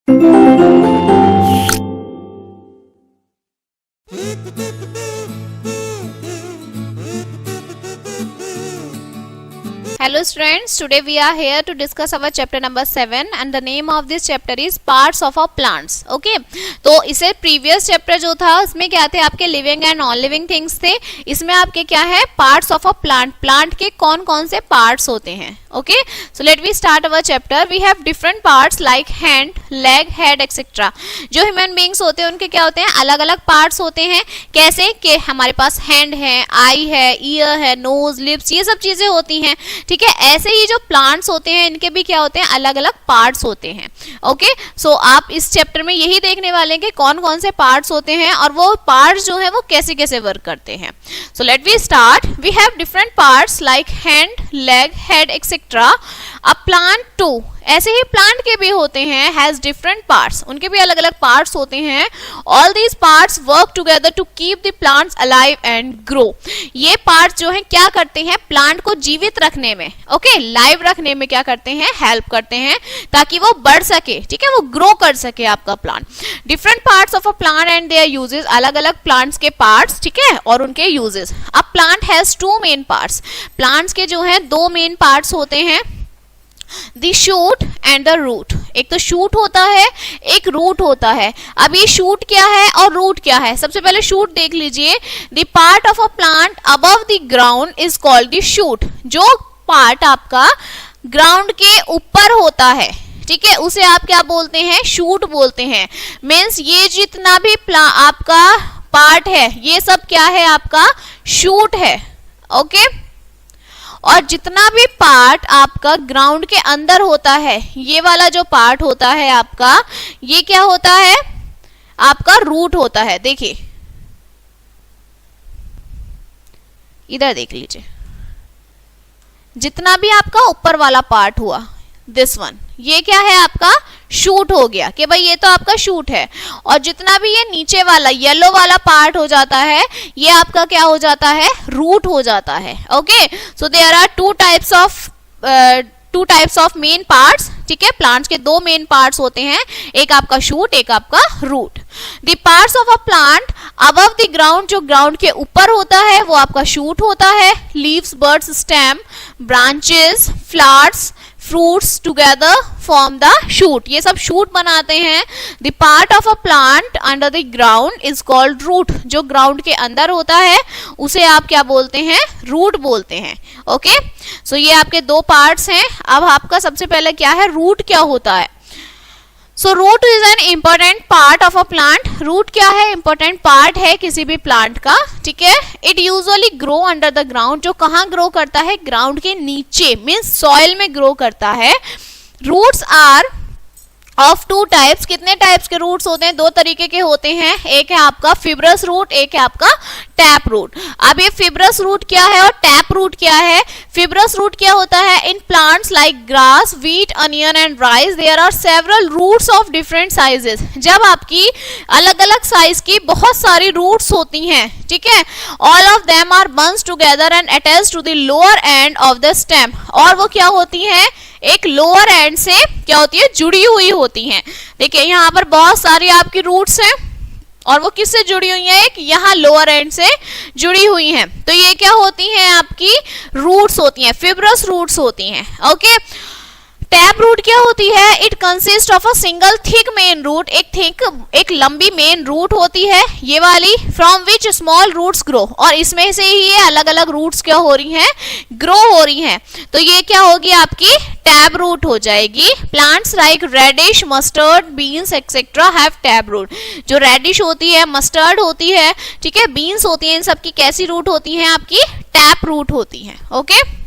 Hello students, today we are here to discuss our chapter number 7 and the name of this chapter is parts of our plants. Okay, तो इसे previous chapter जो था उसमें क्या थे आपके living and non living things थे, इसमें आपके क्या है parts of a plant, plant के कौन कौन से parts होते हैं. Okay, so let me start our chapter. We have different parts like hand, leg, head etc. जो human beings होते हैं उनके क्या होते हैं, अलग अलग parts होते हैं. कैसे कि हमारे पास hand है, eye है, ear है, nose, lips, ये सब चीजें होती हैं. ठीक है, ऐसे ही जो प्लांट्स होते हैं इनके भी क्या होते हैं, अलग अलग पार्ट्स होते हैं. ओके, सो आप इस चैप्टर में यही देखने वाले हैं कि कौन कौन से पार्ट्स होते हैं और वो पार्ट्स जो है वो कैसे कैसे वर्क करते हैं. So let we start. We have different parts like hand, leg, head etcetera. A plant too, ऐसे ही प्लांट के भी होते हैं, हैज डिफरेंट पार्ट्स, उनके भी अलग अलग पार्ट्स होते हैं. All these parts work together to keep the plants alive and grow. ये पार्ट्स जो हैं क्या करते हैं, प्लांट को जीवित रखने में, ओके, लाइव रखने में क्या करते हैं, हेल्प करते हैं ताकि वो बढ़ सके. ठीक है, वो ग्रो कर सके आपका plant. Different parts of a plant and their uses, अलग अलग प्लांट्स के पार्ट्स, ठीक है, और उनके uses. A plant has two main parts, plants के जो है दो मेन पार्ट्स होते हैं, the shoot and the root. एक तो शूट होता है, एक रूट होता है. अब ये शूट क्या है और रूट क्या है, सबसे पहले शूट देख लीजिए. The part of a plant above the ground is called the shoot. जो पार्ट आपका ग्राउंड के ऊपर होता है, ठीक है, उसे आप क्या बोलते हैं, शूट बोलते हैं. मीन्स ये जितना भी आपका पार्ट है ये सब क्या है, आपका शूट है. ओके, और जितना भी पार्ट आपका ग्राउंड के अंदर होता है, ये वाला जो पार्ट होता है आपका, ये क्या होता है, आपका रूट होता है. देखिए इधर देख लीजिए, जितना भी आपका ऊपर वाला पार्ट हुआ, दिस वन, ये क्या है, आपका शूट हो गया कि भाई ये तो आपका शूट है. और जितना भी ये नीचे वाला येलो वाला पार्ट हो जाता है, ये आपका क्या हो जाता है, रूट हो जाता है. Okay, so there are two types of main parts. ठीक है, प्लांट्स के दो मेन पार्ट्स होते हैं, एक आपका शूट, एक आपका root. The parts of a plant above the ground, जो ग्राउंड के ऊपर होता है वो आपका शूट होता है. Leaves, birds, stem, branches, flowers, fruits together form the shoot. ये सब शूट बनाते हैं. The part of a plant under the ground is called root. जो ग्राउंड के अंदर होता है उसे आप क्या बोलते हैं, रूट बोलते हैं. ओके, सो ये आपके दो पार्ट्स हैं. अब आपका सबसे पहले क्या है, रूट क्या होता है. So root is an important part of a plant. Root क्या है, इम्पोर्टेंट पार्ट है किसी भी प्लांट का. ठीक है, it usually grow under the ground. जो कहाँ ग्रो करता है, ग्राउंड के नीचे, मीन्स सॉइल में ग्रो करता है. Roots are of two types. कितने टाइप्स के रूट्स होते हैं, दो तरीके के होते हैं. एक है आपका फिब्रस रूट, एक है आपका टैप रूट. अब ये फिब्रस रूट क्या है और टैप रूट क्या है. फिब्रस रूट क्या होता है, in plants like grass, wheat, onion and rice there are several roots of different sizes. जब आपकी अलग अलग साइज की बहुत सारी रूट्स होती हैं, ठीक है, all of them are bunch together and attached to the lower end of the stem. और वो क्या होती हैं, एक लोअर एंड से क्या होती है, जुड़ी हुई होती हैं. देखिए यहाँ पर बहुत सारी आपकी रूट्स हैं और वो किससे जुड़ी हुई हैं, एक यहाँ लोअर एंड से जुड़ी हुई हैं. तो ये क्या होती हैं, आपकी रूट्स होती हैं, फिब्रस रूट्स होती हैं. ओके, टैप रूट क्या होती है, it consist of a single thick main root. एक लंबी मेन रूट होती है ये वाली, from which small roots grow. और इसमें से ही ये अलग अलग रूट्स क्या हो रही हैं, ग्रो हो रही हैं. तो ये क्या होगी, आपकी टैप रूट हो जाएगी. Plants like radish, mustard, beans etcetera have tap root. जो रेडिश होती है, मस्टर्ड होती है, ठीक है, बीन्स होती है, इन सब की कैसी रूट होती है, आपकी टैप रूट होती है. ओके,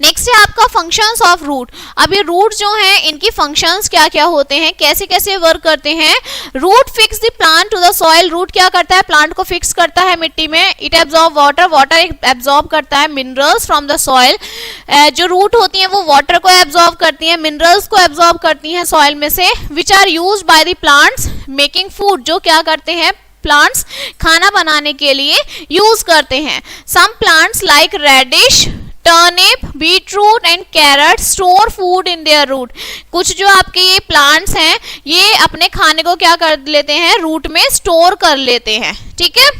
नेक्स्ट है आपका फंक्शंस ऑफ रूट. अब ये रूट जो हैं इनकी फंक्शंस क्या क्या होते हैं, कैसे कैसे वर्क करते हैं. Root fix the plant to the soil. Root क्या करता है, प्लांट को फिक्स करता है मिट्टी में. It absorb water, water absorb करता है मिनरल्स फ्रॉम द सॉइल. जो रूट होती हैं वो वाटर को एब्जॉर्ब करती हैं, मिनरल्स को एब्जॉर्ब करती हैं सॉइल में से, which are used by the plants making food. जो क्या करते हैं, प्लांट्स खाना बनाने के लिए यूज करते हैं. Some plants like radish, turnip, beetroot and carrot store food in their root. कुछ जो आपके ये प्लांट्स हैं ये अपने खाने को क्या कर लेते हैं, रूट में स्टोर कर लेते हैं, ठीक है.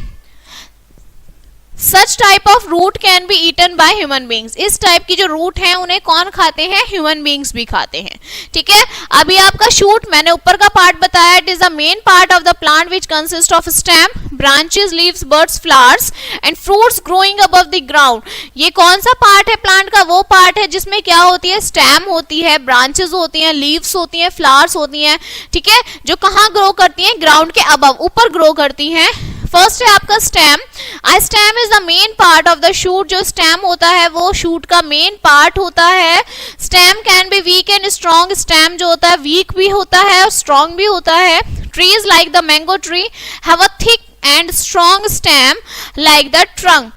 Such type of root can be eaten by human beings. इस टाइप की जो रूट है उन्हें कौन खाते हैं, ह्यूमन बींग्स भी खाते हैं, ठीक है. अभी आपका शूट मैंने ऊपर का पार्ट बताया. It is the main part of the plant which consist of stem, branches, leaves, buds, flowers and fruits growing above the ground. ये कौन सा पार्ट है प्लांट का, वो पार्ट है जिसमें क्या होती है, स्टेम होती है, ब्रांचेस होती हैं, लीव्स होती हैं, फ्लावर्स होती हैं, ठीक है, जो कहाँ ग्रो करती हैं, ग्राउंड के अबव, ऊपर ग्रो करती हैं. फर्स्ट है आपका stem. Stem is the main part of the shoot. जो स्टेम होता है वो शूट का मेन पार्ट होता है. Stem can be weak and strong. Stem जो होता है वीक भी होता है और स्ट्रॉन्ग भी होता है. Trees like the mango tree have a thick and strong stem like the trunk.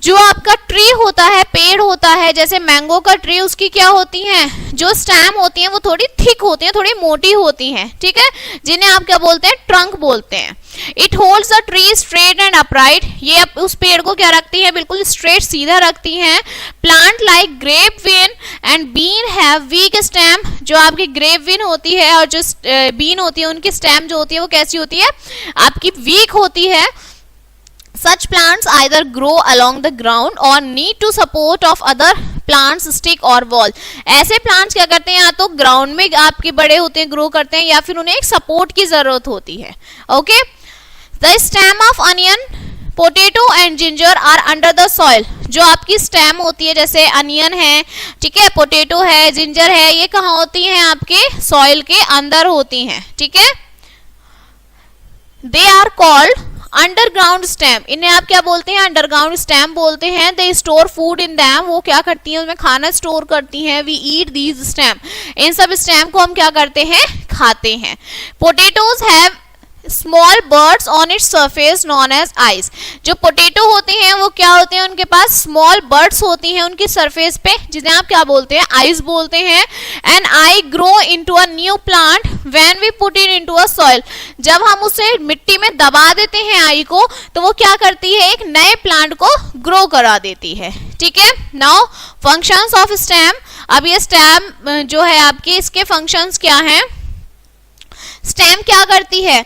जो आपका ट्री होता है, पेड़ होता है, जैसे मैंगो का ट्री, उसकी क्या होती हैं, जो स्टेम होती हैं वो थोड़ी थिक होती हैं, थोड़ी मोटी होती हैं, ठीक है, जिन्हें आप क्या बोलते हैं, ट्रंक बोलते हैं. It holds the tree straight and upright. ये उस पेड़ को क्या रखती है, बिल्कुल स्ट्रेट सीधा रखती हैं. Plant like grape vine and bean have weak stem. जो आपकी ग्रेप विन होती है और जो बीन होती है उनकी स्टेम जो होती है वो कैसी होती है, आपकी वीक होती है. Such plants either grow along the ground or need to support of other plants, stick or wall. ऐसे plants क्या करते हैं, या तो ग्राउंड में आपके बड़े होते हैं, ग्रो करते हैं, या फिर उन्हें एक सपोर्ट की जरूरत होती है. Okay. The stem of onion, potato and ginger are under the soil. जो आपकी स्टेम होती है, जैसे अनियन है, ठीक है, पोटैटो है, जिंजर है, ये कहाँ होती हैं, आपके सॉइल के अंदर होती हैं, ठीक है. They are called underground stem. इन्हें आप क्या बोलते हैं, अंडरग्राउंड स्टेम बोलते हैं. They store food in them. वो क्या करती हैं, उसमें खाना स्टोर करती हैं. We eat these stem. इन सब स्टेम को हम क्या करते हैं, खाते हैं. Potatoes have small buds on its surface known as eyes. जो पोटैटो होते हैं वो क्या होते हैं, उनके पास स्मॉल बर्ड्स होती हैं उनकी सरफेस पे, जिन्हें आप क्या बोलते हैं, आइज बोलते हैं. And I grow into a new plant when we put it into a soil. जब हम उसे मिट्टी में दबा देते हैं आई को, तो वो क्या करती है, एक नए प्लांट को ग्रो करा देती है, ठीक है. Now functions of stem. अब ये स्टेम जो है आपकी, इसके फंक्शंस क्या हैं. स्टेम क्या करती है,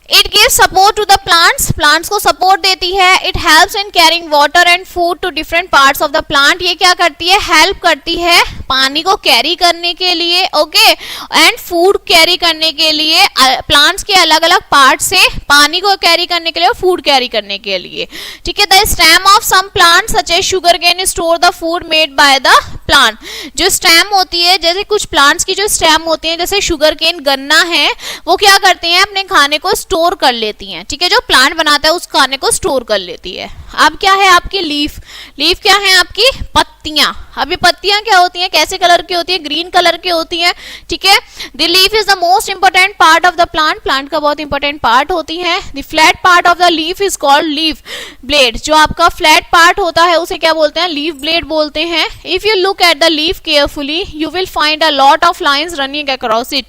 it gives support to the plants. Plants को सपोर्ट देती है. It helps in carrying water and food to different parts of the plant. ये क्या करती है, हेल्प करती है पानी को कैरी करने के लिए, ओके, एंड फूड कैरी करने के लिए. प्लांट्स के अलग अलग पार्ट से पानी को कैरी करने के लिए और फूड कैरी करने के लिए, ठीक है. The stem of some plant such as sugarcane store the food made by the plant. जो स्टेम होती है, जैसे कुछ प्लांट्स की जो स्टेम होती है, जैसे शुगर केन, गन्ना है, वो क्या करते हैं, अपने खाने को स्टोर कर लेती हैं, ठीक है. जो प्लांट बनाता है उस खाने को स्टोर कर लेती है. अब क्या है आपकी लीफ. लीफ क्या है, आपकी पत्तियां. अभी पत्तियां क्या होती हैं, कैसे कलर की होती है, ग्रीन कलर की होती है, ठीक है. The leaf is the most important part of the plant. Plant का बहुत इंपॉर्टेंट पार्ट होती है. The flat part of the leaf is called leaf blade. जो आपका फ्लैट पार्ट होता है उसे क्या बोलते हैं, लीफ ब्लेड बोलते हैं. If you look at the leaf carefully you will find a lot of lines running across it.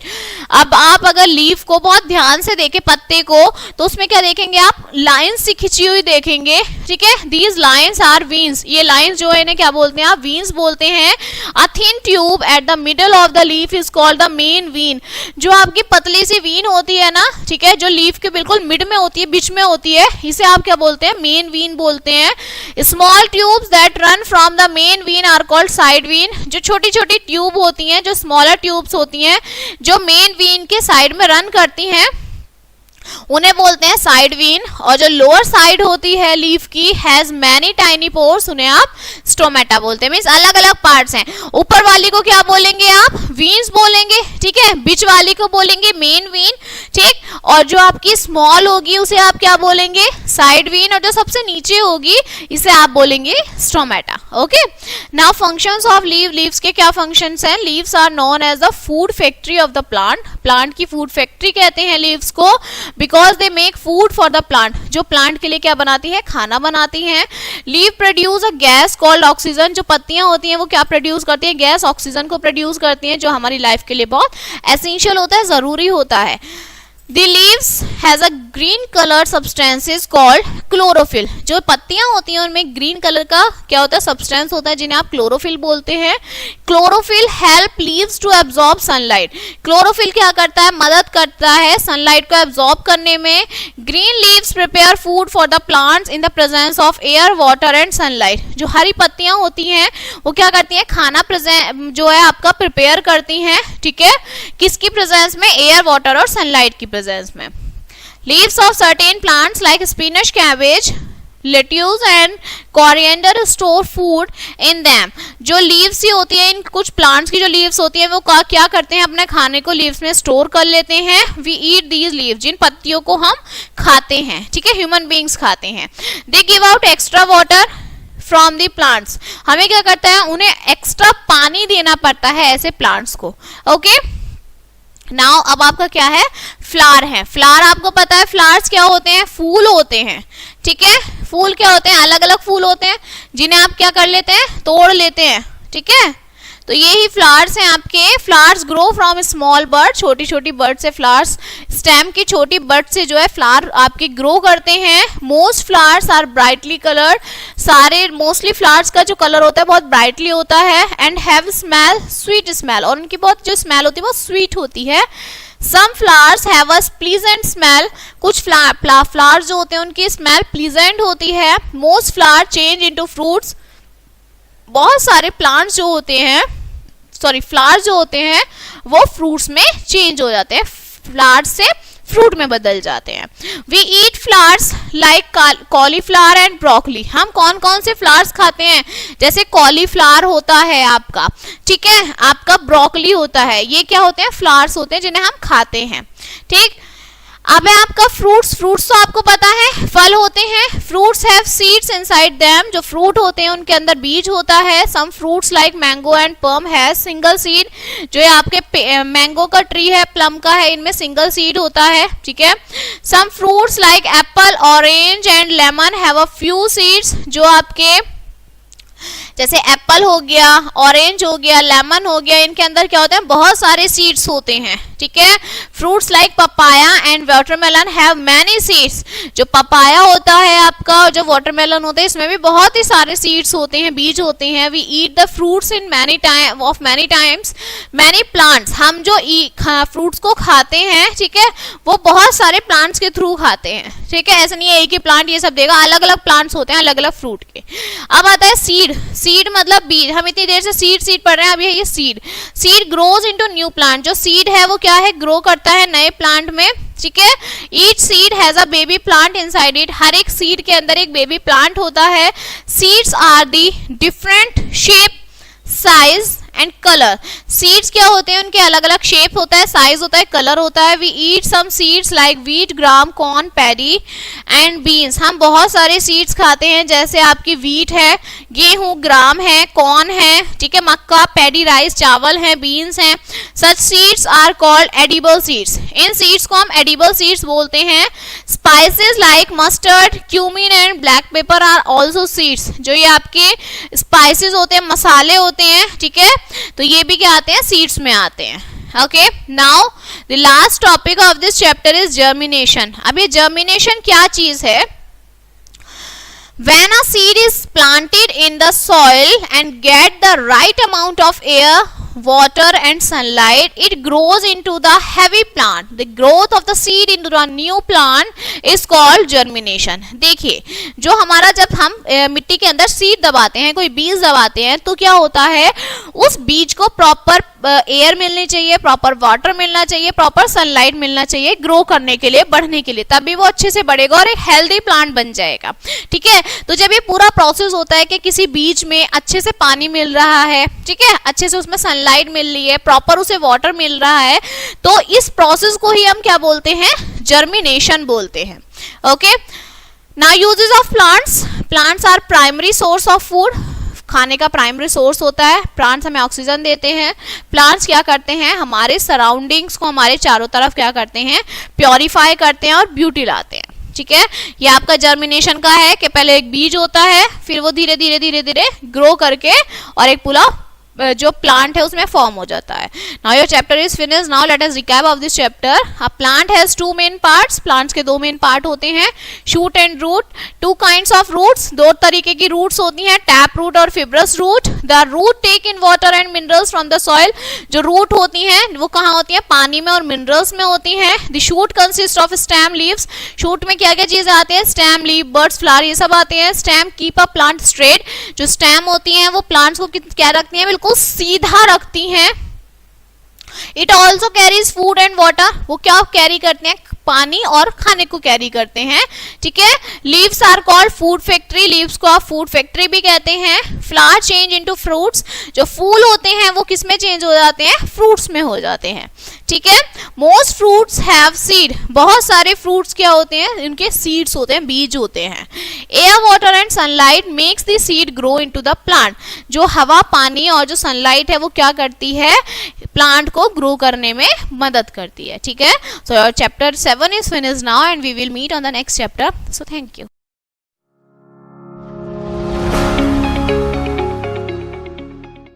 अब आप अगर लीफ को बहुत ध्यान से देखें, पत्ते को, तो उसमें क्या देखेंगे आप, लाइंस सी खिंची हुई देखेंगे, ठीक है. These lines are veins. ये लाइंस जो है इन्हें क्या बोलते हैं, आप वीन्स बोलते हैं. A thin tube at the middle of the leaf is called the main vein. जो आपकी पतली सी वीन होती है ना, ठीक है, जो लीफ के बिल्कुल मिड में होती है, बीच में होती है, इसे आप क्या बोलते हैं, मेन वीन बोलते हैं. Small tubes that run from the main vein are called side vein. जो छोटी छोटी ट्यूब होती हैं, जो स्मॉलर ट्यूब्स होती हैं, जो मेन वीन के साइड में रन करती हैं, उन्हें बोलते हैं साइड वीन. और जो लोअर साइड होती है लीफ की, हैज मैनी टाइनी पोर्स, उन्हें आप स्टोमेटा बोलते हैं. मींस अलग अलग पार्ट्स हैं. ऊपर वाली को क्या बोलेंगे आप, वीन्स बोलेंगे, ठीक है. बीच वाली को बोलेंगे मेन वीन, ठीक. और जो आपकी स्मॉल होगी उसे आप क्या बोलेंगे, साइड वीन. और जो सबसे नीचे होगी इसे आप बोलेंगे stomata. Okay. Now functions of leave. Leaves के क्या फंक्शंस हैं. Leaves are known as the food factory of the plant. Plant की फूड फैक्ट्री कहते हैं लीव्स को, because they make food for the plant. जो प्लांट के लिए क्या बनाती है, खाना बनाती हैं. Leave produce a gas called oxygen. जो पत्तियां होती हैं वो क्या प्रोड्यूस करती है, गैस, ऑक्सीजन को प्रोड्यूस करती हैं, जो हमारी लाइफ के लिए बहुत एसेंशियल होता है, जरूरी होता है. The leaves has a green colour substance is called chlorophyll. जो पत्तियां होती हैं उनमें ग्रीन कलर का क्या होता है, सब्सटेंस होता है, जिन्हें आप क्लोरोफिल बोलते हैं। Chlorophyll help leaves to absorb sunlight. Chlorophyll क्या करता है, मदद करता है सनलाइट को एब्जॉर्ब करने में। Green leaves prepare food for the plants in the presence of air, water and sunlight. जो हरी पत्तियां होती हैं वो क्या करती हैं, खाना जो है आपका प्रिपेयर करती हैं, ठीक है, किसकी प्रेजेंस में, एयर, वाटर और सनलाइट की प्रेजेंस में। Leaves of certain plants like spinach, cabbage, lettuce and coriander store food in them। जो leaves ही होती है, इन कुछ plants की जो leaves होती है वो क्या करते हैं, अपने खाने को leaves में store कर लेते हैं। We eat these leaves, जिन पत्तियों को हम खाते हैं, ठीक है, human beings खाते हैं। They give out extra water from the plants। हमें क्या करता है, उन्हें एक्स्ट्रा पानी देना पड़ता है ऐसे प्लांट्स को। ओके, नाउ अब आपका क्या है, फ्लावर है। फ्लावर आपको पता है, फ्लावर्स क्या होते हैं, फूल होते हैं, ठीक है। फूल क्या होते हैं, अलग अलग फूल होते हैं जिन्हें आप क्या कर लेते हैं, तोड़ लेते हैं, ठीक है। तो ये ही फ्लावर्स हैं आपके। Flowers grow from small bird, छोटी छोटी बर्ड से फ्लावर्स, स्टेम की छोटी बर्ड से जो है फ्लावर आपके ग्रो करते हैं। Most flowers are brightly coloured, सारे मोस्टली फ्लावर्स का जो कलर होता है बहुत ब्राइटली होता है। And have smell, sweet smell, और उनकी बहुत जो स्मेल होती है वो स्वीट होती है। Some flowers have a pleasant smell, कुछ फ्लावर्स जो होते हैं उनकी स्मेल प्लीजेंट होती है। Most flowers change into fruits, बहुत सारे प्लांट्स जो होते हैं, फ्लावर्स जो होते हैं वो फ्रूट्स में चेंज हो जाते हैं, फ्लावर्स से फ्रूट में बदल जाते हैं। We eat flowers like cauliflower and broccoli. हम कौन कौन से फ्लावर्स खाते हैं, जैसे कॉलीफ्लावर होता है आपका, ठीक है, आपका ब्रोकली होता है, ये क्या होते हैं, फ्लावर्स होते हैं जिन्हें हम खाते हैं, ठीक। अब है आपका फ्रूट्स। फ्रूट्स तो आपको पता है फल होते हैं। Fruits have seeds inside them, जो फ्रूट होते हैं उनके अंदर बीज होता है। Some fruits like mango and plum has single seed, जो है आपके मैंगो का ट्री है, प्लम का है, इनमें सिंगल सीड होता है, ठीक है। Some fruits like apple, orange and lemon have a few seeds, जो आपके जैसे एप्पल हो गया, ऑरेंज हो गया, लेमन हो गया, इनके अंदर क्या होते हैं, बहुत सारे सीड्स होते हैं, ठीक है। Fruits like papaya and watermelon have many seeds, जो पपाया होता है आपका, जो वाटरमेलन होता है, इसमें भी बहुत ही सारे सीड्स होते हैं, बीज होते हैं। We eat the fruits in many times many plants, हम जो फ्रूट्स को खाते हैं, ठीक है, वो बहुत सारे प्लांट्स के थ्रू खाते हैं, ठीक है। ऐसा नहीं है एक ही प्लांट ये सब देगा, अलग अलग प्लांट्स होते हैं अलग अलग फ्रूट के। अब आता है सीड। सीड मतलब बीज, हम इतनी देर से सीड पढ़ रहे हैं, अब ये seed. Seed grows into new plant, जो सीड है वो क्या है, ग्रो करता है नए प्लांट में, ठीक है। Each seed has a baby plant inside it, हर एक सीड के अंदर एक बेबी प्लांट होता है। Seeds are the different shape, size and colour. Seeds क्या होते हैं, उनके अलग अलग शेप होता है, साइज होता है, कलर होता है। We eat some seeds like wheat, gram, corn, paddy and beans. हम बहुत सारे सीड्स खाते हैं, जैसे आपकी व्हीट है, गेहूं, ग्राम है, कॉर्न है, ठीक है, मक्का, पैडी राइस, चावल है, बीन्स हैं। Such seeds are called edible seeds, इन सीड्स को हम एडिबल सीड्स बोलते हैं। Spices like mustard, cumin and black pepper are also seeds, जो ये आपके स्पाइसेस होते हैं, मसाले होते हैं, ठीक है, तो ये भी क्या आते हैं, सीड्स में आते हैं। Okay, now the last topic of this chapter is germination. अब ये जर्मिनेशन क्या चीज है? When a seed is planted in the soil and get the right amount of air, water and sunlight, it grows into the heavy plant. The growth of the seed into the new plant is called germination. देखिए, जो हमारा जब हम मिट्टी के अंदर seed दबाते हैं, कोई बीज दबाते हैं, तो क्या होता है, उस बीज को प्रॉपर एयर मिलनी चाहिए, प्रॉपर वाटर मिलना चाहिए, प्रॉपर सनलाइट मिलना चाहिए ग्रो करने के लिए, बढ़ने के लिए, तभी वो अच्छे से बढ़ेगा और एक हेल्दी प्लांट बन जाएगा, ठीक है। तो जब ये पूरा प्रोसेस होता है कि किसी बीज में अच्छे से पानी मिल रहा है, ठीक है, अच्छे से उसमें सनलाइट मिल रही है, प्रॉपर उसे वाटर मिल रहा है, तो इस प्रोसेस को ही हम क्या बोलते हैं, जर्मिनेशन बोलते हैं। Okay, now uses of plants. Plants are primary source of food, खाने का प्राइमरी सोर्स होता है। प्लांट्स हमें ऑक्सीजन देते हैं। प्लांट्स क्या करते हैं, हमारे सराउंडिंग्स को, हमारे चारों तरफ क्या करते हैं, प्योरीफाई करते हैं और ब्यूटी लाते हैं, ठीक है। ये आपका जर्मिनेशन का है कि पहले एक बीज होता है, फिर वो धीरे धीरे धीरे धीरे ग्रो करके और एक पूरा जो प्लांट है उसमें फॉर्म हो जाता है। Now your chapter is finished. Now let us recap of this chapter. A plant has two main parts. Plants के दो मेन पार्ट होते हैं, shoot and root. Two kinds of roots, दो तरीके की रूट्स होती हैं, टैप रूट और fibrous root. The root take in water and minerals from the soil. जो रूट होती हैं वो कहाँ होती हैं, पानी में और मिनरल्स में होती हैं। The shoot consist of stem leaves. Shoot में क्या क्या चीजें आती हैं, स्टेम, लीव, बर्ड्स, फ्लावर, ये सब आते हैं। Stem keep a plant straight. जो स्टेम होती हैं वो प्लांट्स को क्या रखती हैं, बिल्कुल सीधा रखती हैं। It also carries food and water. वो क्या कैरी करते हैं, पानी और खाने को कैरी करते हैं, ठीक है। Leaves are called food factory. Leaves को आप फूड फैक्ट्री भी कहते हैं। Flower change into fruits. जो फूल होते हैं वो किस में चेंज हो जाते हैं, फ्रूट्स में हो जाते हैं, ठीक है। Most fruits have seed. बहुत सारे फ्रूट्स क्या होते हैं, इनके सीड्स होते हैं, बीज होते हैं। Air, water and sunlight makes the seed grow into the plant. जो हवा, पानी और जो सनलाइट है वो क्या करती है, प्लांट को ग्रो करने में मदद करती है, ठीक है। So your chapter 7 is finished now and we will meet on the next chapter. So thank you.